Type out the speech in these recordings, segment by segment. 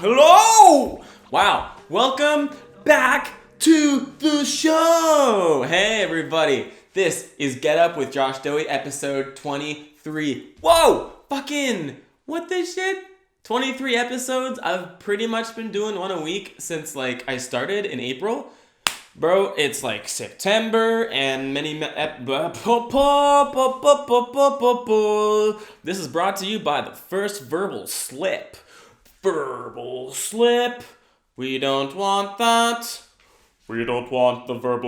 Hello! Wow, welcome back to the show! Hey everybody, this is Get Up with Josh Dohy, episode 23. Whoa! Fucking, what this shit? 23 episodes? I've pretty much been doing one a week since I started in April. Bro, it's September and many... This is brought to you by the first verbal slip. Verbal slip. We don't want that. We don't want the verbal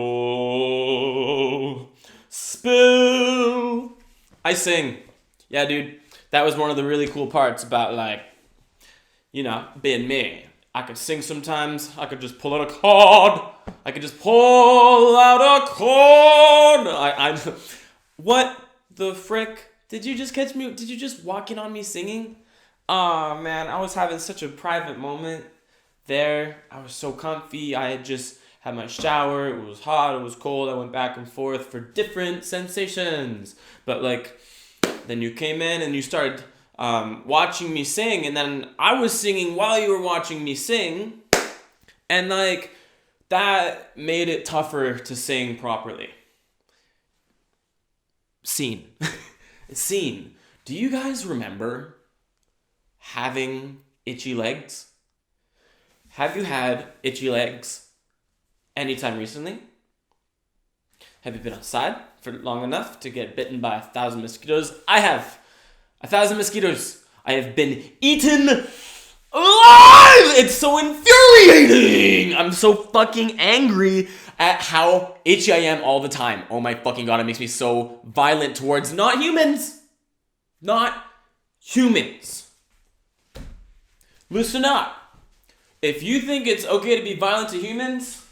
spill. I sing. Yeah, dude. That was one of the really cool parts about, being me. I could sing sometimes. I could just pull out a chord. I'm... What the frick? Did you just catch me? Did you just walk in on me singing? Oh man, I was having such a private moment there. I was so comfy. I had just had my shower. It was hot. It was cold. I went back and forth for different sensations. But then you came in and you started watching me sing, and then I was singing while you were watching me sing, and that made it tougher to sing properly. Scene. Scene. Do you guys remember having itchy legs? Have you had itchy legs anytime recently? Have you been outside for long enough to get bitten by 1,000 mosquitoes? I have. 1,000 mosquitoes. I have been eaten alive! It's so infuriating! I'm so fucking angry at how itchy I am all the time. Oh my fucking god, it makes me so violent towards not humans. Not humans. Listen up. If you think it's okay to be violent to humans,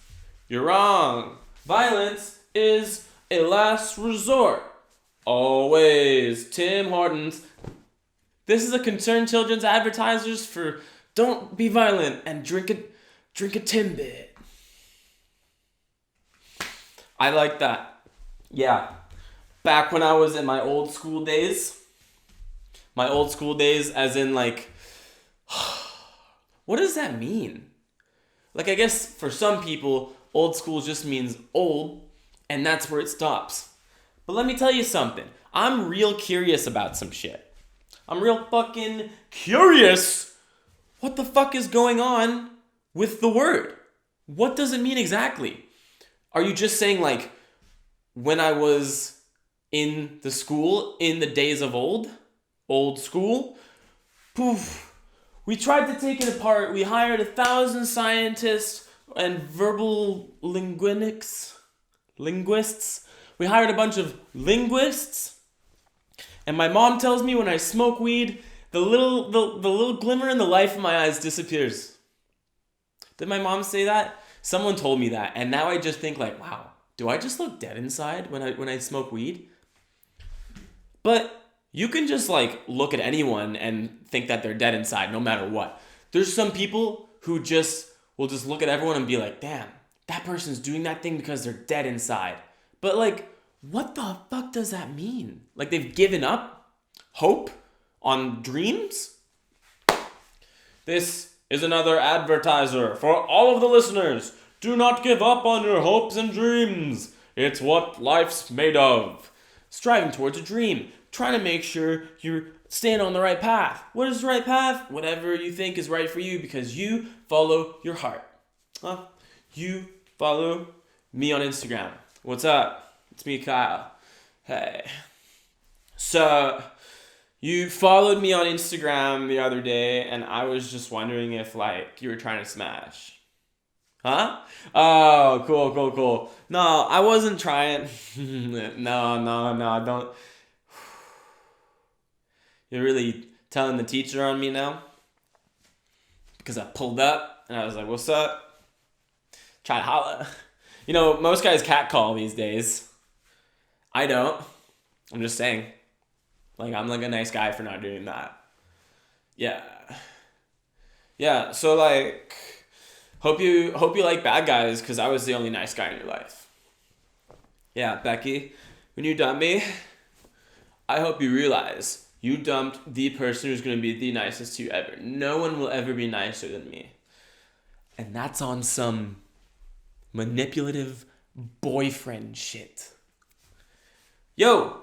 you're wrong. Violence is a last resort. Always. Tim Hortons. This is a concerned children's advertisers for don't be violent and drink a Timbit. I like that. Yeah. Back when I was in my old school days as in what does that mean? I guess for some people, old school just means old, and that's where it stops. But let me tell you something. I'm real curious about some shit. I'm real fucking curious. What the fuck is going on with the word? What does it mean exactly? Are you just saying when I was in the school in the days of old school? Poof. We tried to take it apart. We hired 1,000 scientists and verbal linguists. We hired a bunch of linguists. And my mom tells me when I smoke weed, the little glimmer in the life of my eyes disappears. Did my mom say that? Someone told me that, and now I just think wow, do I just look dead inside when I smoke weed? But you can just look at anyone and think that they're dead inside no matter what. There's some people who will just look at everyone and be like, damn, that person's doing that thing because they're dead inside. But what the fuck does that mean? They've given up hope on dreams? This is another advertiser for all of the listeners. Do not give up on your hopes and dreams. It's what life's made of. Striving towards a dream. Trying to make sure you're staying on the right path. What is the right path? Whatever you think is right for you because you follow your heart. You follow me on Instagram. What's up? It's me, Kyle. Hey. So, you followed me on Instagram the other day, and I was just wondering if, you were trying to smash. Huh? Oh, cool. No, I wasn't trying. No, don't. You're really telling the teacher on me now? Because I pulled up, and I was like, what's up? Try to holla. Most guys catcall these days. I don't. I'm just saying. I'm a nice guy for not doing that. Yeah. Yeah, so hope you like bad guys, because I was the only nice guy in your life. Yeah, Becky, when you dump me, I hope you realize You dumped the person who's going to be the nicest to you ever. No one will ever be nicer than me. And that's on some manipulative boyfriend shit. Yo,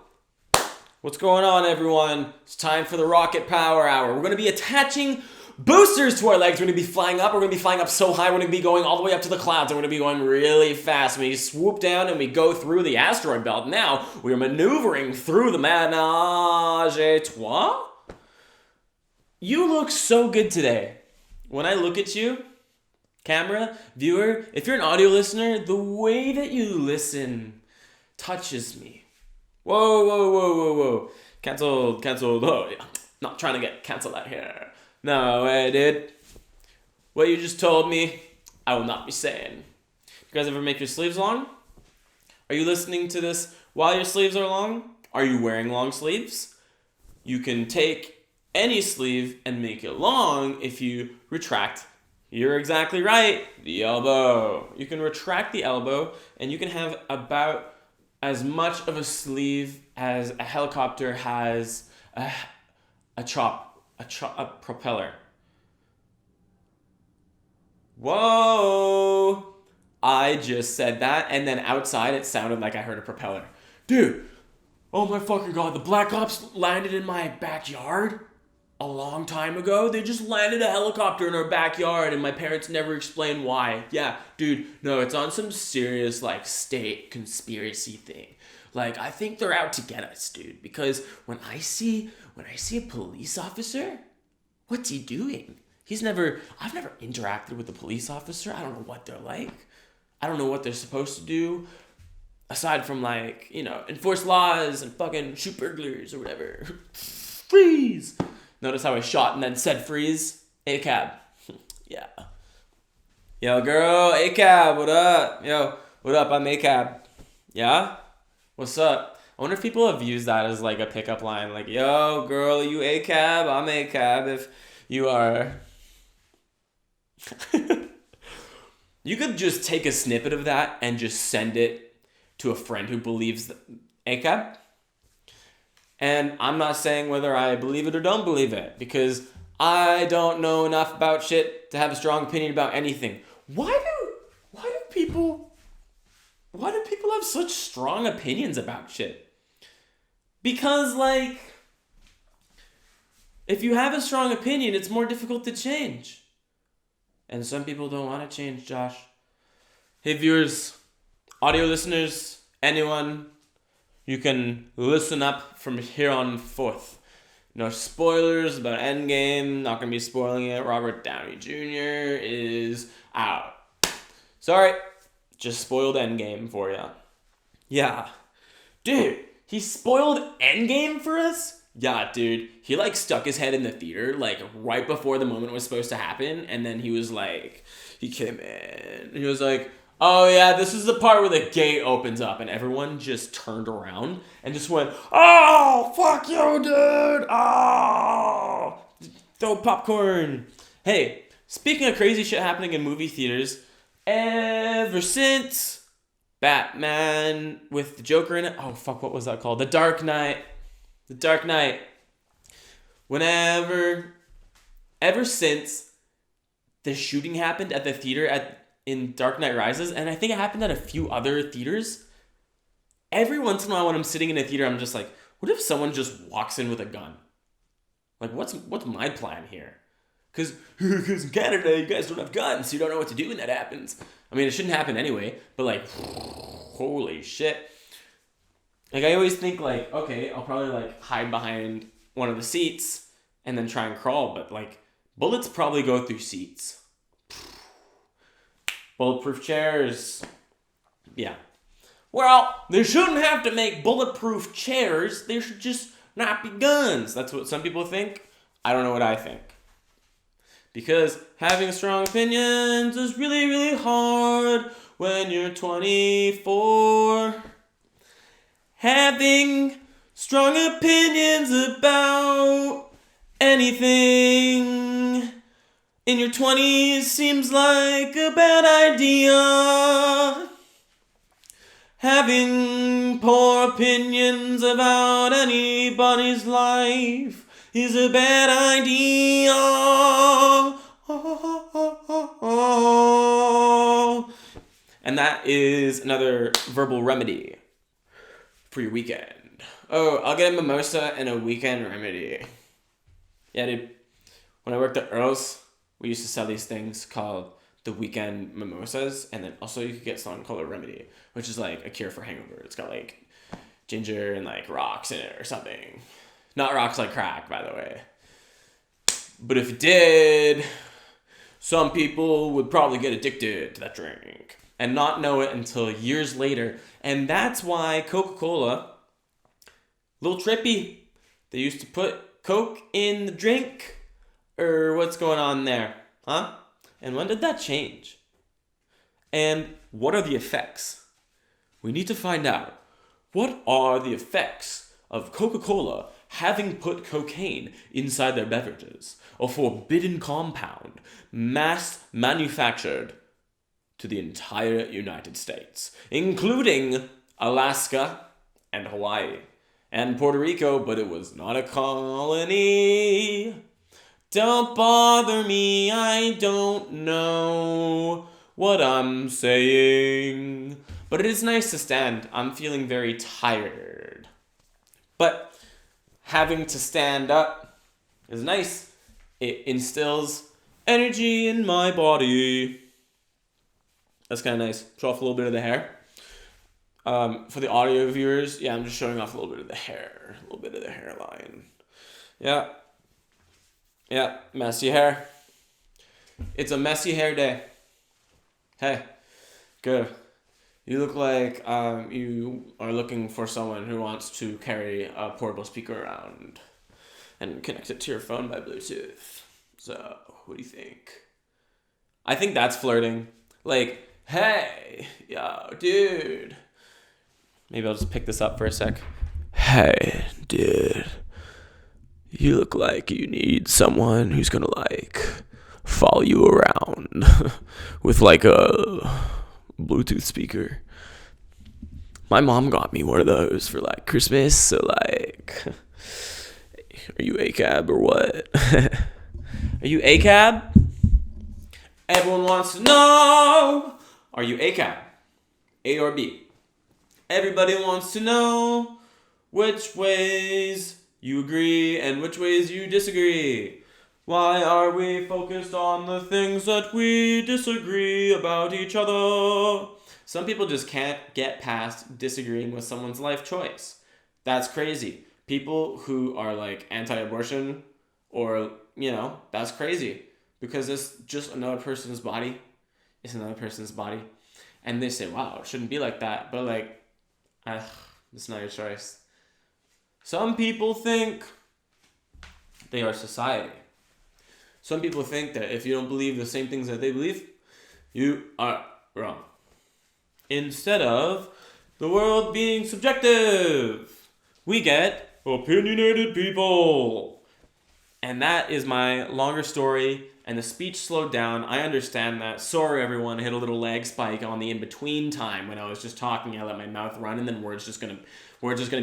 what's going on, everyone? It's time for the Rocket Power Hour. We're going to be attaching boosters to our legs. We're going to be flying up. We're going to be flying up so high. We're going to be going all the way up to the clouds. And we're going to be going really fast. We swoop down and we go through the asteroid belt. Now, we're maneuvering through the ménage à trois. You look so good today. When I look at you, camera, viewer, if you're an audio listener, the way that you listen touches me. Whoa. Cancelled. Oh, not trying to get canceled out here. No way, dude. What you just told me, I will not be saying. You guys ever make your sleeves long? Are you listening to this while your sleeves are long? Are you wearing long sleeves? You can take any sleeve and make it long if you retract. You're exactly right. The elbow. You can retract the elbow and you can have about as much of a sleeve as a helicopter has a propeller. Whoa! I just said that, and then outside it sounded like I heard a propeller. Dude, oh my fucking god, the Black Ops landed in my backyard a long time ago. They just landed a helicopter in our backyard, and my parents never explained why. Yeah, dude, no, it's on some serious, like, state conspiracy thing. Like, I think they're out to get us, dude, because when I see a police officer, what's he doing? I've never interacted with a police officer. I don't know what they're like. I don't know what they're supposed to do. Aside from, like, you know, enforce laws and fucking shoot burglars or whatever. Freeze! Notice how I shot and then said freeze? A-cab. Yeah. Yo, girl, A-cab, what up? Yo, what up? I'm A-cab. Yeah? What's up? I wonder if people have used that as, like, a pickup line. Like, yo, girl, are you A-cab? I'm A-cab if you are. You could just take a snippet of that and just send it to a friend who believes A-cab. And I'm not saying whether I believe it or don't believe it, because I don't know enough about shit to have a strong opinion about anything. Why do people have such strong opinions about shit? Because, like, if you have a strong opinion, it's more difficult to change. And some people don't want to change, Josh. Hey, viewers, audio listeners, anyone, you can listen up from here on forth. No spoilers about Endgame. Not going to be spoiling it. Robert Downey Jr. is out. Sorry. Just spoiled Endgame for ya. Yeah. Dude, he spoiled Endgame for us? Yeah, dude. He, like, stuck his head in the theater, like, right before the moment was supposed to happen. And then he was like, he came in. And he was like, oh, yeah, this is the part where the gate opens up. And everyone just turned around and just went, oh, fuck you, dude. Oh, throw popcorn. Hey, speaking of crazy shit happening in movie theaters, ever since Batman with the Joker in it, oh, fuck, what was that called? The Dark Knight. Ever since the shooting happened at the theater in Dark Knight Rises, and I think it happened at a few other theaters, every once in a while when I'm sitting in a theater, I'm just like, what if someone just walks in with a gun? Like, what's my plan here? Because in Canada, you guys don't have guns, so you don't know what to do when that happens. I mean, it shouldn't happen anyway, but, like, holy shit. Like, I always think, like, okay, I'll probably, like, hide behind one of the seats and then try and crawl, but, like, bullets probably go through seats. Bulletproof chairs. Yeah. Well, they shouldn't have to make bulletproof chairs. There should just not be guns. That's what some people think. I don't know what I think. Because having strong opinions is really, really hard when you're 24. Having strong opinions about anything in your 20s seems like a bad idea. Having poor opinions about anybody's life is a bad idea. And that is another verbal remedy for your weekend. Oh, I'll get a mimosa and a weekend remedy. Yeah, dude. When I worked at Earl's, we used to sell these things called the weekend mimosas, and then also you could get something called a remedy, which is like a cure for hangover. It's got like ginger and like rocks in it or something. Not rocks like crack, by the way. But if it did, some people would probably get addicted to that drink and not know it until years later. And that's why CocaCola, a little trippy, they used to put Coke in the drink. Or what's going on there? Huh? And when did that change? And what are the effects? We need to find out. What are the effects of Coca-Cola having put cocaine inside their beverages? A forbidden compound, mass manufactured to the entire United States, including Alaska and Hawaii and Puerto Rico, but it was not a colony. Don't bother me, I don't know what I'm saying. But it is nice to stand. I'm feeling very tired. But having to stand up is nice. It instills energy in my body. That's kind of nice. Show off a little bit of the hair. For the audio viewers, yeah, I'm just showing off a little bit of the hair. A little bit of the hairline. Yeah. Yeah, messy hair. It's a messy hair day. Hey, good. You look like you are looking for someone who wants to carry a portable speaker around and connect it to your phone by Bluetooth. So, what do you think? I think that's flirting. Like, hey, yo, dude. Maybe I'll just pick this up for a sec. Hey, dude. You look like you need someone who's gonna like follow you around with like a Bluetooth speaker. My mom got me one of those for like Christmas, so like, are you ACAB or what? Are you ACAB? Everyone wants to know, are you ACAB? A or B? Everybody wants to know which ways you agree and which ways you disagree. Why are we focused on the things that we disagree about each other? Some people just can't get past disagreeing with someone's life choice. That's crazy. People who are like anti-abortion or, that's crazy. Because it's just another person's body. It's another person's body. And they say, wow, it shouldn't be like that. But like, it's not your choice. Some people think they are society. Some people think that if you don't believe the same things that they believe, you are wrong. Instead of the world being subjective, we get opinionated people. And that is my longer story, and the speech slowed down. I understand that. Sorry, everyone. I hit a little lag spike on the in-between time when I was just talking. I let my mouth run, and then words just gonna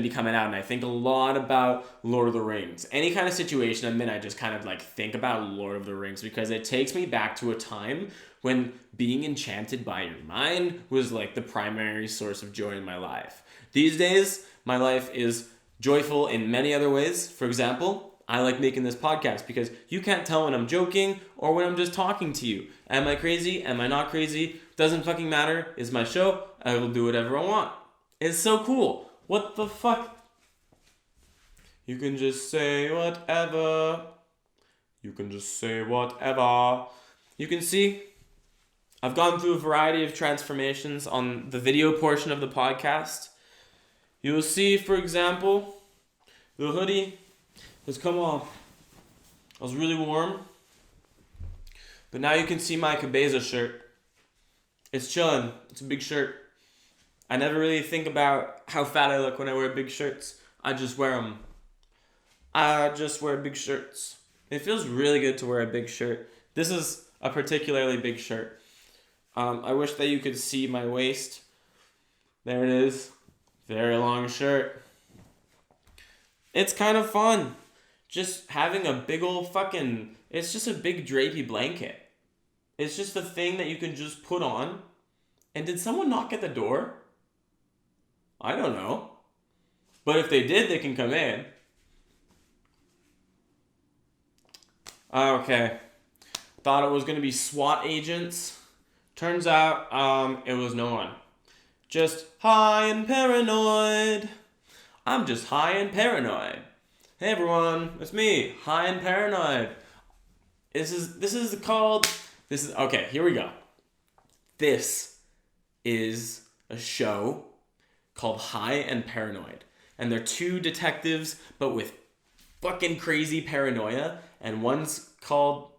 be coming out. And I think a lot about Lord of the Rings. Any kind of situation I'm in, I just kind of like think about Lord of the Rings because it takes me back to a time when being enchanted by your mind was like the primary source of joy in my life. These days, my life is joyful in many other ways. For example, I like making this podcast because you can't tell when I'm joking or when I'm just talking to you. Am I crazy? Am I not crazy? Doesn't fucking matter. It's my show. I will do whatever I want. It's so cool. What the fuck? You can just say whatever. You can just say whatever. You can see I've gone through a variety of transformations on the video portion of the podcast. You will see, for example, the hoodie has come off. I was really warm. But now you can see my Cabeza shirt. It's chilling. It's a big shirt. I never really think about how fat I look when I wear big shirts. I just wear them. I just wear big shirts. It feels really good to wear a big shirt. This is a particularly big shirt. I wish that you could see my waist. There it is. Very long shirt. It's kind of fun. Just having a big old fucking... It's just a big drapey blanket. It's just a thing that you can just put on. And did someone knock at the door? I don't know. But if they did, they can come in. Okay. Thought it was going to be SWAT agents. Turns out, it was no one. Just high and paranoid. I'm just high and paranoid. Hey everyone, it's me, high and paranoid. Okay, here we go. This is a show called High and Paranoid. And they're two detectives, but with fucking crazy paranoia. And one's called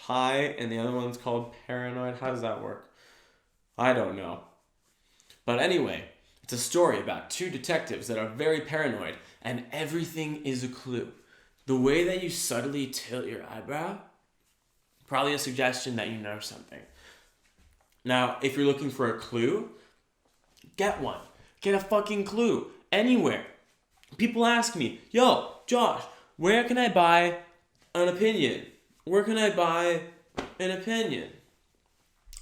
High and the other one's called Paranoid. How does that work? I don't know. But anyway, it's a story about two detectives that are very paranoid, and everything is a clue. The way that you subtly tilt your eyebrow, probably a suggestion that you know something. Now, if you're looking for a clue, get one. Get a fucking clue. Anywhere. People ask me, yo, Josh, where can I buy an opinion? Where can I buy an opinion?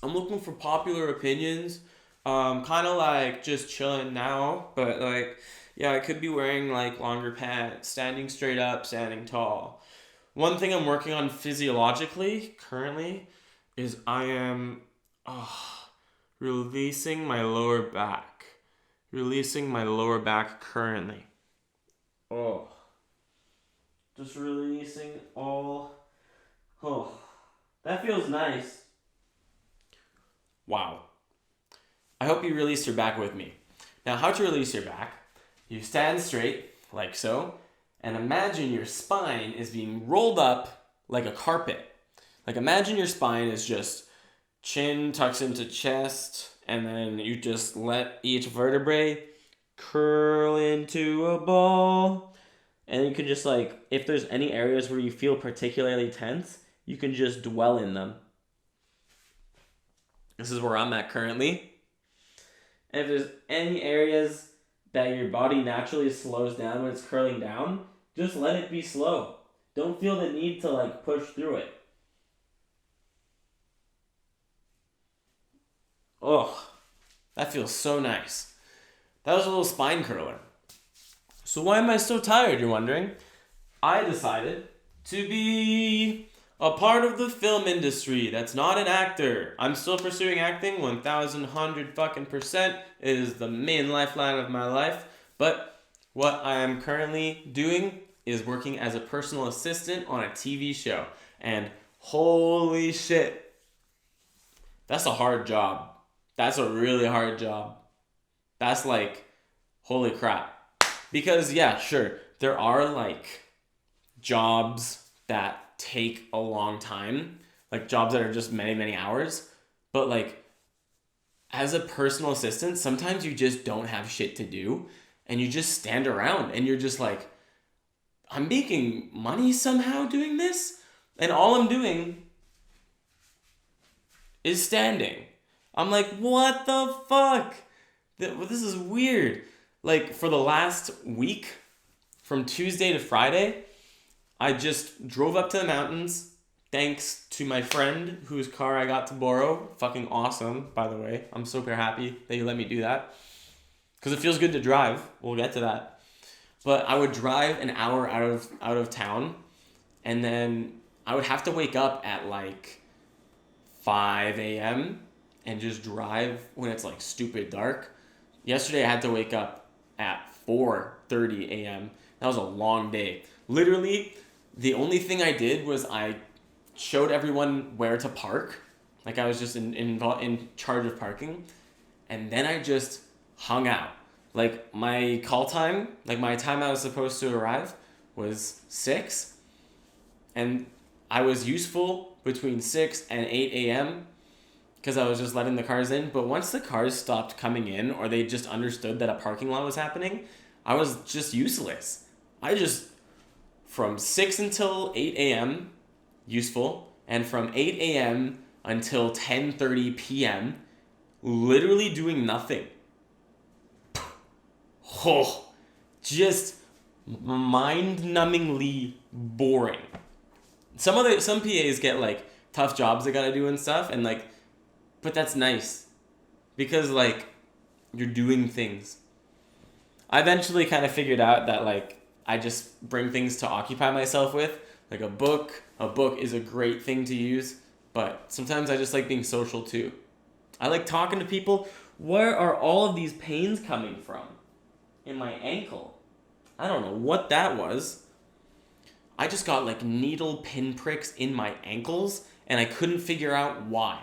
I'm looking for popular opinions. Kind of like just chilling now, but like, yeah, I could be wearing like longer pants, standing straight up, standing tall. One thing I'm working on physiologically currently is I am releasing my lower back. Releasing my lower back currently. Oh. Just releasing all. Oh. That feels nice. Wow. I hope you release your back with me. Now, how to release your back? You stand straight, like so, and imagine your spine is being rolled up like a carpet. Like imagine your spine is just chin tucks into chest, and then you just let each vertebrae curl into a ball. And you can just like, if there's any areas where you feel particularly tense, you can just dwell in them. This is where I'm at currently. And if there's any areas that your body naturally slows down when it's curling down, just let it be slow. Don't feel the need to like push through it. Oh, that feels so nice. That was a little spine curler. So why am I so tired, you're wondering? I decided to be a part of the film industry that's not an actor. I'm still pursuing acting 1,100 fucking %. It is the main lifeline of my life. But what I am currently doing is working as a personal assistant on a TV show. And holy shit, that's a hard job. That's a really hard job. That's like, holy crap. Because yeah, sure, there are like jobs that take a long time, like jobs that are just many, many hours. But like, as a personal assistant, sometimes you just don't have shit to do and you just stand around and you're just like, I'm making money somehow doing this, and all I'm doing is standing. I'm like, what the fuck? This is weird. Like, for the last week, from Tuesday to Friday, I just drove up to the mountains, thanks to my friend whose car I got to borrow. Fucking awesome, by the way. I'm super happy that you let me do that. Because it feels good to drive. We'll get to that. But I would drive an hour out of town, and then I would have to wake up at like 5 a.m. and just drive when it's like stupid dark. Yesterday I had to wake up at 4:30 a.m. That was a long day. Literally, the only thing I did was I showed everyone where to park. Like I was just in charge of parking. And then I just hung out. Like my call time, like my time I was supposed to arrive was 6. And I was useful between 6 and 8 a.m. because I was just letting the cars in. But once the cars stopped coming in, or they just understood that a parking lot was happening, I was just useless. From 6 until 8 a.m., useful, and from 8 a.m. until 10:30 p.m., literally doing nothing. Oh, just mind-numbingly boring. Some PAs get like tough jobs they gotta do and stuff, and like, but that's nice because like you're doing things. I eventually kind of figured out that like I just bring things to occupy myself with, like a book. A book is a great thing to use, but sometimes I just like being social too. I like talking to people. Where are all of these pains coming from? In my ankle. I don't know what that was. I just got like needle pinpricks in my ankles and I couldn't figure out why.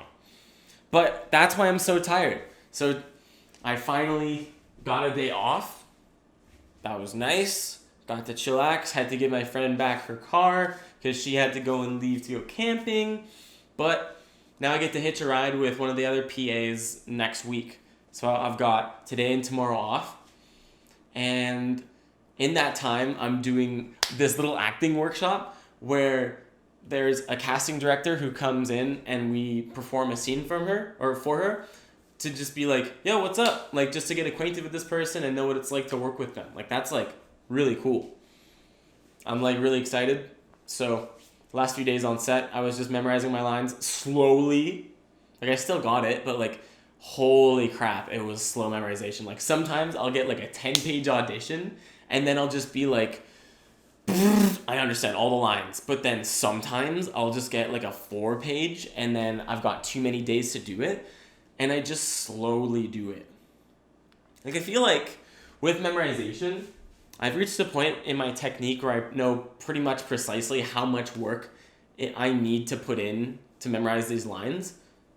But that's why I'm so tired. So I finally got a day off. That was nice. Got to chillax. Had to give my friend back her car because she had to go and leave to go camping. But now I get to hitch a ride with one of the other PAs next week. So I've got today and tomorrow off. And in that time, I'm doing this little acting workshop where there's a casting director who comes in and we perform a scene for her to just be like, yo, what's up? Like, just to get acquainted with this person and know what it's like to work with them. Like, that's like really cool. I'm like really excited. So last few days on set, I was just memorizing my lines slowly. Like, I still got it, but like, holy crap, it was slow memorization. Like, sometimes I'll get like a 10-page audition and then I'll just be like, I understand all the lines. But then sometimes I'll just get like a 4-page and then I've got too many days to do it and I just slowly do it. Like, I feel like with memorization, I've reached a point in my technique where I know pretty much precisely how much work I need to put in to memorize these lines.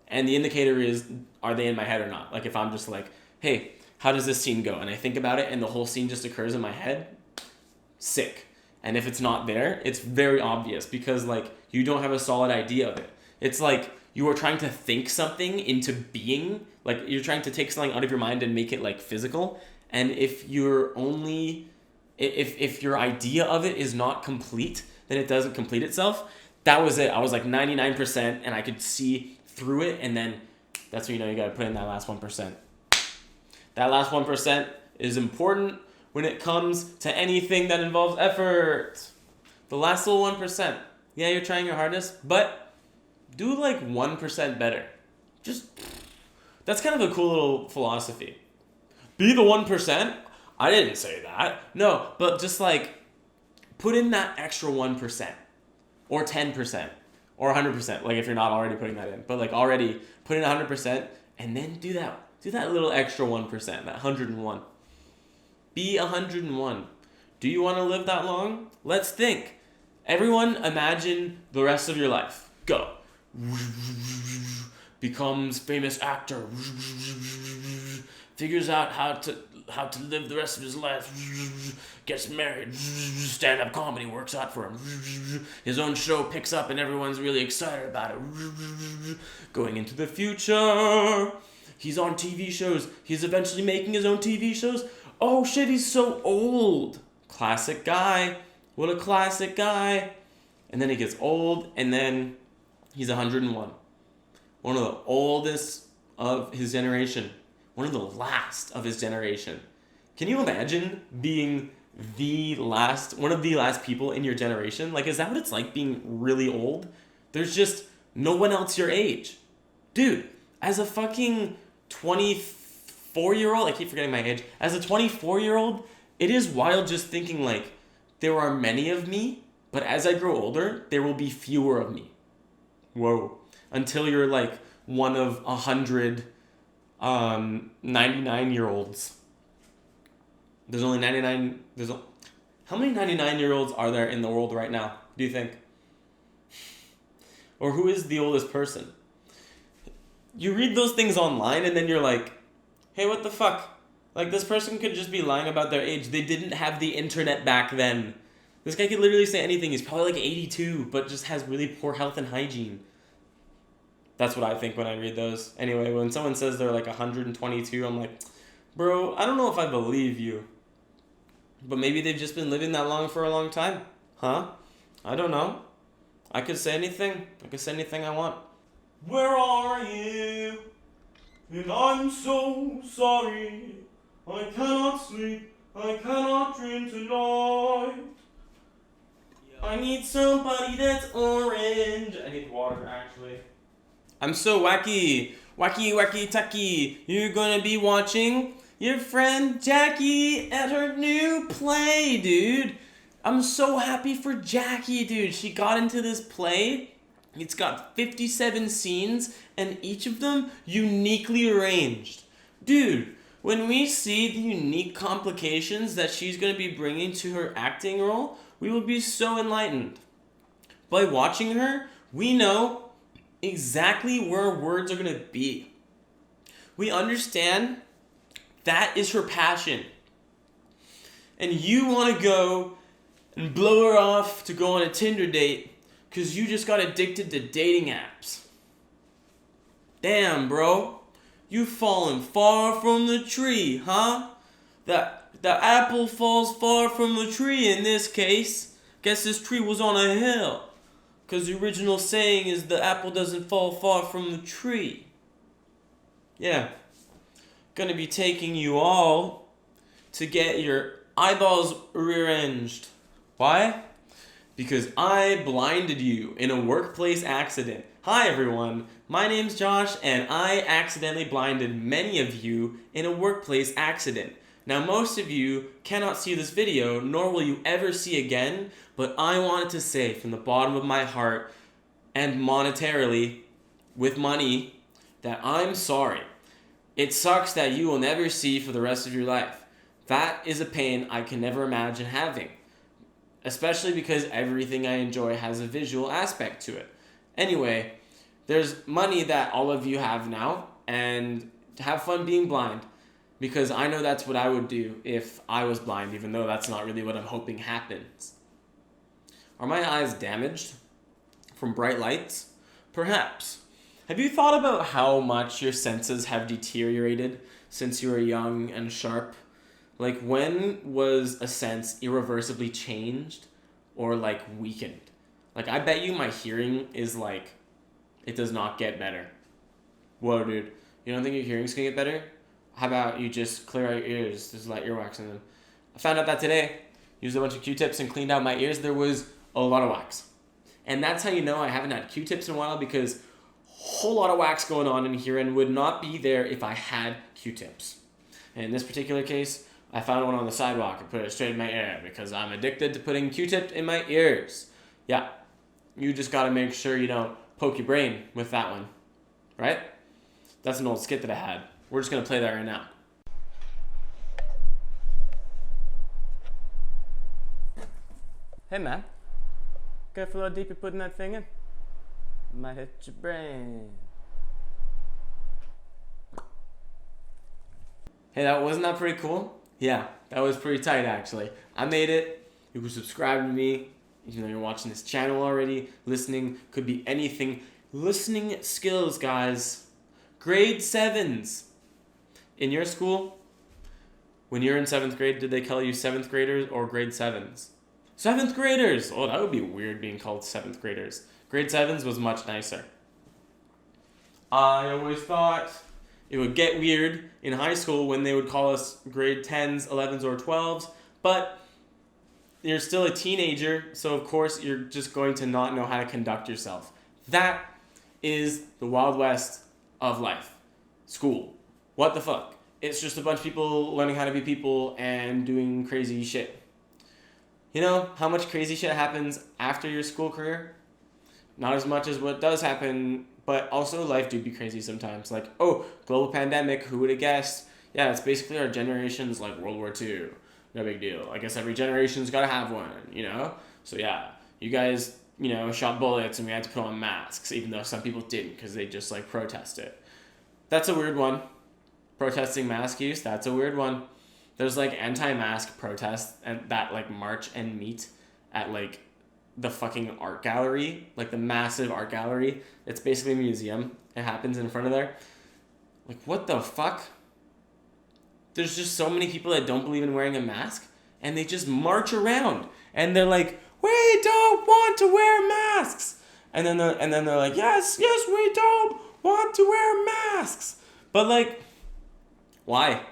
And the indicator is, are they in my head or not? Like, if I'm just like, hey, how does this scene go? And I think about it and the whole scene just occurs in my head, sick. And if it's not there, it's very obvious because like you don't have a solid idea of it. It's like you are trying to think something into being, like you're trying to take something out of your mind and make it like physical. And if you're only, if your idea of it is not complete, then it doesn't complete itself. That was it. I was like 99% and I could see through it. And then that's when you know you got to put in that last 1%. That last 1% is important when it comes to anything that involves effort. The last little 1%. Yeah, you're trying your hardest, but do like 1% better. Just, that's kind of a cool little philosophy. Be the 1%? I didn't say that. No, but just like put in that extra 1% or 10% or 100%. Like if you're not already putting that in, but like already put in 100% and then do that little extra 1%, that 101. Be 101. Do you want to live that long? Let's think. Everyone imagine the rest of your life. Go. Becomes famous actor. Figures out how to live the rest of his life. Gets married. Stand-up comedy works out for him. His own show picks up and everyone's really excited about it. Going into the future. He's on TV shows. He's eventually making his own TV shows. Oh shit, he's so old. Classic guy. What a classic guy. And then he gets old, and then he's 101. One of the oldest of his generation. One of the last of his generation. Can you imagine being one of the last people in your generation? Like, is that what it's like being really old? There's just no one else your age. Dude, as a fucking 24-year-old, I keep forgetting my age. As a 24-year-old, it is wild just thinking like there are many of me, but as I grow older, there will be fewer of me. Whoa. Until you're like one of 100 99-year-olds. There's only 99. How many 99-year-olds are there in the world right now, do you think? Or who is the oldest person? You read those things online and then you're like, hey, what the fuck? Like, this person could just be lying about their age. They didn't have the internet back then. This guy could literally say anything. He's probably like 82, but just has really poor health and hygiene. That's what I think when I read those. Anyway, when someone says they're like 122, I'm like, bro, I don't know if I believe you. But maybe they've just been living that long for a long time. Huh? I don't know. I could say anything. I could say anything I want. Where are you? And I'm so sorry. I cannot sleep I cannot dream tonight. I need somebody that's orange. I need water, actually. I'm so wacky. Wacky, wacky, tucky. You're gonna be watching your friend Jackie at her new play, dude. I'm so happy for Jackie, dude. She got into this play. It's got 57 scenes, and each of them uniquely arranged. Dude, when we see the unique complications that she's going to be bringing to her acting role, we will be so enlightened. By watching her, we know exactly where words are going to be. We understand that is her passion. And you want to go and blow her off to go on a Tinder date because you just got addicted to dating apps. Damn, bro. You've fallen far from the tree, huh? The apple falls far from the tree in this case. Guess this tree was on a hill. Because the original saying is the apple doesn't fall far from the tree. Yeah. Gonna be taking you all to get your eyeballs rearranged. Why? Because I blinded you in a workplace accident. Hi everyone, my name's Josh and I accidentally blinded many of you in a workplace accident. Now most of you cannot see this video, nor will you ever see again, but I wanted to say from the bottom of my heart and monetarily, with money, that I'm sorry. It sucks that you will never see for the rest of your life. That is a pain I can never imagine having. Especially because everything I enjoy has a visual aspect to it. Anyway, there's money that all of you have now, and have fun being blind. Because I know that's what I would do if I was blind, even though that's not really what I'm hoping happens. Are my eyes damaged from bright lights? Perhaps. Have you thought about how much your senses have deteriorated since you were young and sharp? Like, when was a sense irreversibly changed or, like, weakened? Like, I bet you my hearing is, like, it does not get better. Whoa, dude. You don't think your hearing's gonna get better? How about you just clear out your ears? There's a lot of earwax in them. I found out that today. Used a bunch of Q-tips and cleaned out my ears. There was a lot of wax. And that's how you know I haven't had Q-tips in a while, because a whole lot of wax going on in here and would not be there if I had Q-tips. And in this particular case, I found one on the sidewalk and put it straight in my ear because I'm addicted to putting Q-tips in my ears. Yeah, you just gotta make sure you don't poke your brain with that one, right? That's an old skit that I had. We're just gonna play that right now. Hey man, careful how deep you're putting that thing in. Might hit your brain. Hey, wasn't that pretty cool? Yeah, that was pretty tight actually. I made it. You can subscribe to me. Even though you're watching this channel already, listening could be anything. Listening skills, guys. Grade 7s. In your school, when you're in 7th grade, did they call you 7th graders or grade 7s? 7th graders! Oh, that would be weird being called 7th graders. Grade 7s was much nicer. I always thought it would get weird in high school when they would call us grade 10s, 11s, or 12s, but you're still a teenager, so of course you're just going to not know how to conduct yourself. That is the Wild West of life. School. What the fuck? It's just a bunch of people learning how to be people and doing crazy shit. You know how much crazy shit happens after your school career? Not as much as what does happen, but also life do be crazy sometimes. Like, oh, global pandemic, who would have guessed? Yeah, it's basically our generation's like World War II. No big deal. I guess every generation's got to have one, you know? So yeah, you guys, you know, shot bullets and we had to put on masks, even though some people didn't because they just like protested. That's a weird one. Protesting mask use, that's a weird one. There's like anti-mask protests and that like march and meet at like the fucking art gallery, like the massive art gallery. It's basically a museum. It happens in front of there. Like, what the fuck? There's just so many people that don't believe in wearing a mask, and they just march around, and they're like, "We don't want to wear masks," and then they're like, "Yes, we don't want to wear masks," but like, why?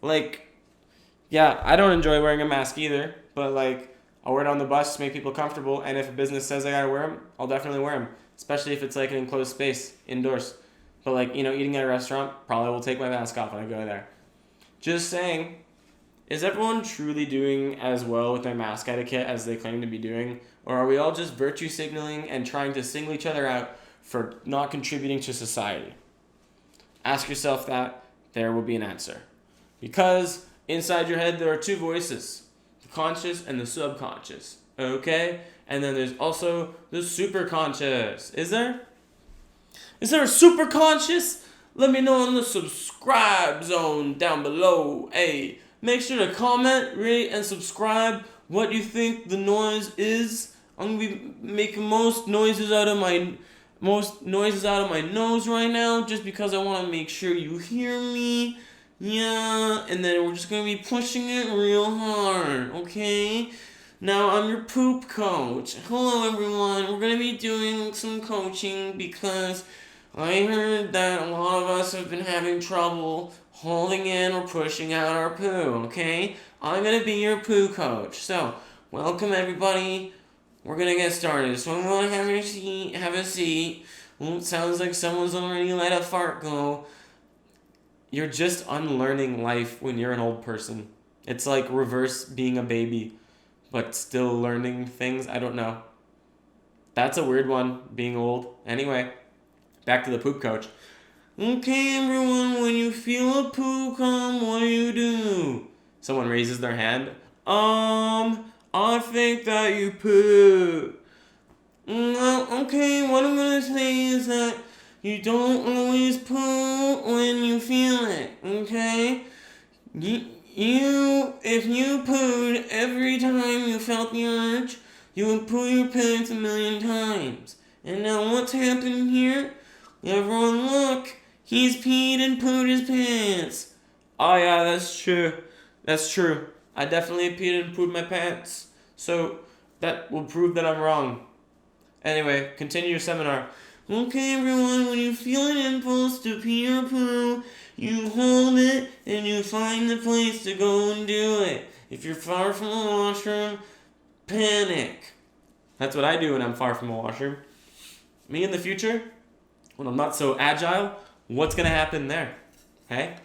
Like, Yeah, I don't enjoy wearing a mask either, but like I'll wear it on the bus to make people comfortable, and if a business says I gotta wear them, I'll definitely wear them, especially if it's like an enclosed space indoors. But like, eating at a restaurant, probably will take my mask off when I go there. Just saying, is everyone truly doing as well with their mask etiquette as they claim to be doing? Or are we all just virtue signaling and trying to single each other out for not contributing to society? Ask yourself that, there will be an answer. Because inside your head there are two voices, the conscious and the subconscious. Okay? And then there's also the superconscious. Is there? Is there a superconscious? Let me know in the subscribe zone down below. Hey, make sure to comment, rate, and subscribe what you think the noise is. I'm gonna be making most noises out of my nose right now, just because I want to make sure you hear me. Yeah, and then we're just gonna be pushing it real hard, okay? Now I'm your poop coach. Hello everyone. We're gonna be doing some coaching because I heard that a lot of us have been having trouble holding in or pushing out our poo, okay? I'm gonna be your poo coach. So, welcome everybody. We're gonna get started. So I'm gonna have a seat. Well, it sounds like someone's already let a fart go. You're just unlearning life when you're an old person. It's like reverse being a baby, but still learning things. I don't know. That's a weird one, being old. Anyway, back to the poop coach. Okay, everyone, when you feel a poo come, what do? Someone raises their hand. I think that you poo. Okay, what I'm gonna say is that you don't always poo when you feel it, okay? If you pooed every time you felt the urge, you would poo your pants 1,000,000 times. And now what's happening here? Everyone look, he's peed and pooed his pants. Oh yeah, that's true. That's true. I definitely peed and pooed my pants. So that will prove that I'm wrong. Anyway, continue your seminar. Okay, everyone, when you feel an impulse to pee or poo, you hold it and you find the place to go and do it. If you're far from a washroom, panic. That's what I do when I'm far from a washroom. Me in the future, when I'm not so agile, what's going to happen there? Hey?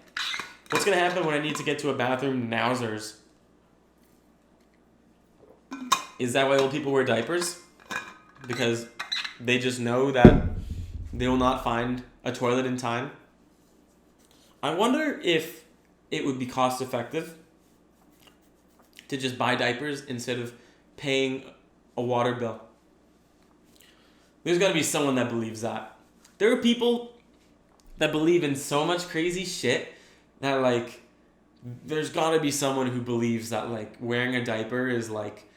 What's going to happen when I need to get to a bathroom nowsers? Is that why old people wear diapers? Because they just know that they will not find a toilet in time. I wonder if it would be cost effective to just buy diapers instead of paying a water bill. There's got to be someone that believes that. There are people that believe in so much crazy shit that, like, there's got to be someone who believes that, like, wearing a diaper is, like,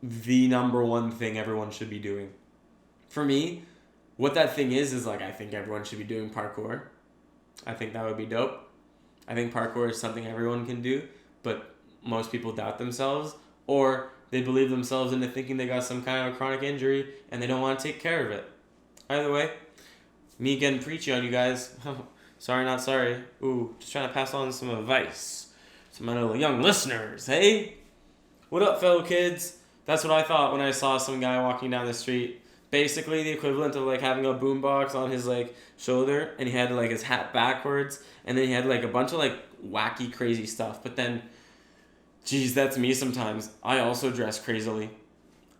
the number one thing everyone should be doing. For me, what that thing is like, I think everyone should be doing parkour. I think that would be dope. I think parkour is something everyone can do, but most people doubt themselves, or they believe themselves into thinking they got some kind of a chronic injury and they don't want to take care of it. Either way, me getting preachy on you guys. Sorry, not sorry. Ooh, just trying to pass on some advice to my little young listeners, hey? What up, fellow kids? That's what I thought when I saw some guy walking down the street. Basically the equivalent of like having a boombox on his like shoulder, and he had like his hat backwards, and then he had like a bunch of like wacky crazy stuff. But then, geez, that's me sometimes. I also dress crazily.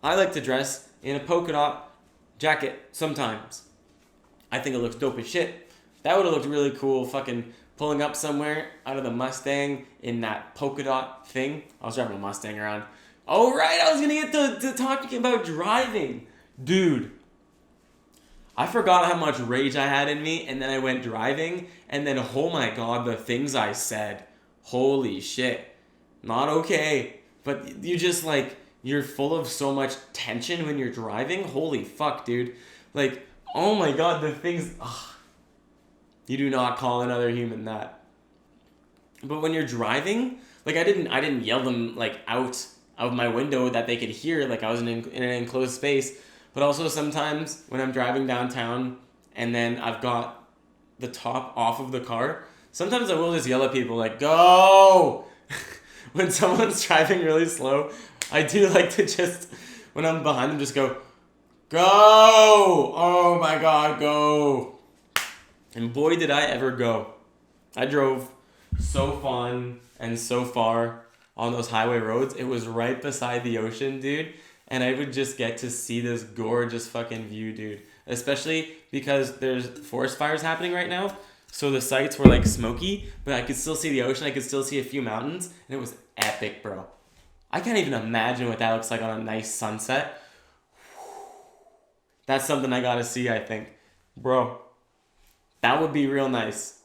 I like to dress in a polka dot jacket sometimes. I think it looks dope as shit. That would have looked really cool fucking pulling up somewhere out of the Mustang in that polka dot thing. I was driving a Mustang around. Oh, right, I was going to get to talking about driving. Dude, I forgot how much rage I had in me, and then I went driving, and then, oh my god, the things I said. Holy shit. Not okay. But you just, like, you're full of so much tension when you're driving. Holy fuck, dude. Like, oh my god, the things... Ugh. You do not call another human that. But when you're driving, like, I didn't yell them, like, out of my window that they could hear, like I was in an enclosed space. But also sometimes when I'm driving downtown and then I've got the top off of the car, sometimes I will just yell at people like, go! when someone's driving really slow, I do like to just, when I'm behind them, just go, go! Oh my God, go! And boy, did I ever go. I drove so fun and so far on those highway roads. It was right beside the ocean, dude. And I would just get to see this gorgeous fucking view, dude. Especially because there's forest fires happening right now. So the sights were like smoky, but I could still see the ocean. I could still see a few mountains. And it was epic, bro. I can't even imagine what that looks like on a nice sunset. That's something I gotta see, I think. Bro, that would be real nice.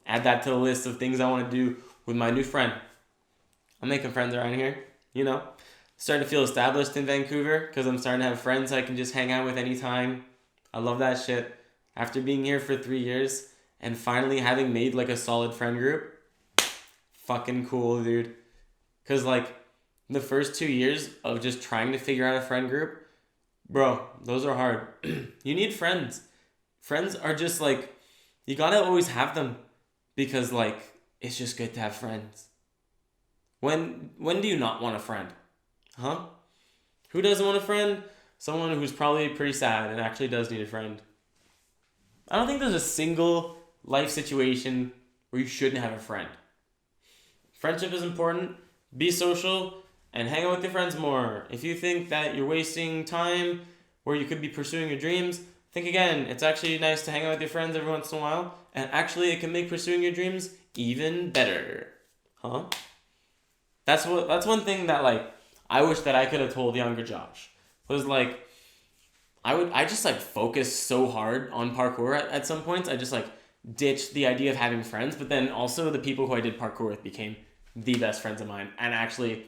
Add that to the list of things I want to do with my new friend. I'm making friends around here, you know. Starting to feel established in Vancouver because I'm starting to have friends I can just hang out with anytime. I love that shit. After being here for 3 years and finally having made like a solid friend group, fucking cool, dude. Because like the first 2 years of just trying to figure out a friend group, bro, those are hard. You need friends. Friends are just like, you gotta always have them because like, it's just good to have friends. When do you not want a friend? Huh? Who doesn't want a friend? Someone who's probably pretty sad and actually does need a friend. I don't think there's a single life situation where you shouldn't have a friend. Friendship is important. Be social and hang out with your friends more. If you think that you're wasting time where you could be pursuing your dreams, think again. It's actually nice to hang out with your friends every once in a while. And actually, it can make pursuing your dreams even better. Huh? That's one thing that like I wish that I could have told younger Josh. Was like I just like focused so hard on parkour at some points. I just like ditched the idea of having friends, but then also the people who I did parkour with became the best friends of mine. And actually,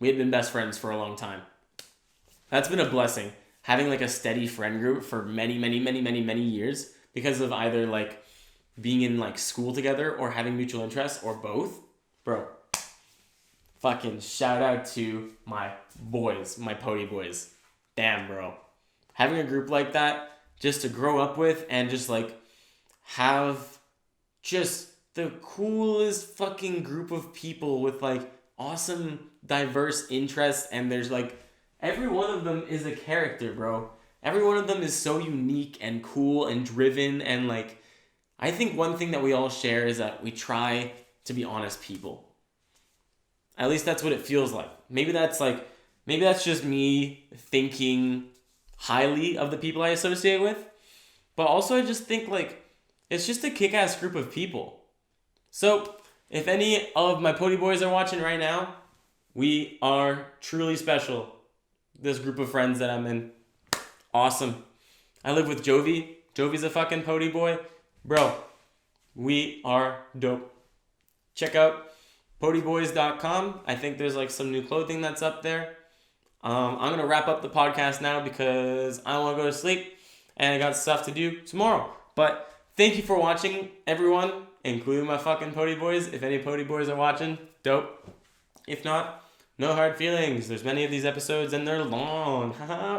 we had been best friends for a long time. That's been a blessing. Having like a steady friend group for many years because of either like being in like school together or having mutual interests or both. Bro, fucking shout out to my boys, my Pody boys. Damn, bro. Having a group like that just to grow up with and just like have just the coolest fucking group of people with like awesome diverse interests, and there's like every one of them is a character, bro. Every one of them is so unique and cool and driven, and like I think one thing that we all share is that we try to be honest people. At least that's what it feels like. Maybe that's just me thinking highly of the people I associate with. But also I just think like it's just a kick-ass group of people. So if any of my Pody boys are watching right now, we are truly special. This group of friends that I'm in. Awesome. I live with Jovy. Jovy's a fucking Pody boy. Bro, we are dope. Check out podyboys.com. I think there's like some new clothing that's up there. I'm going to wrap up the podcast now because I want to go to sleep and I got stuff to do tomorrow. But thank you for watching, everyone, including my fucking Pody boys. If any Pody boys are watching, dope. If not, no hard feelings. There's many of these episodes and they're long,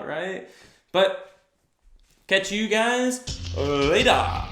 right? But catch you guys later.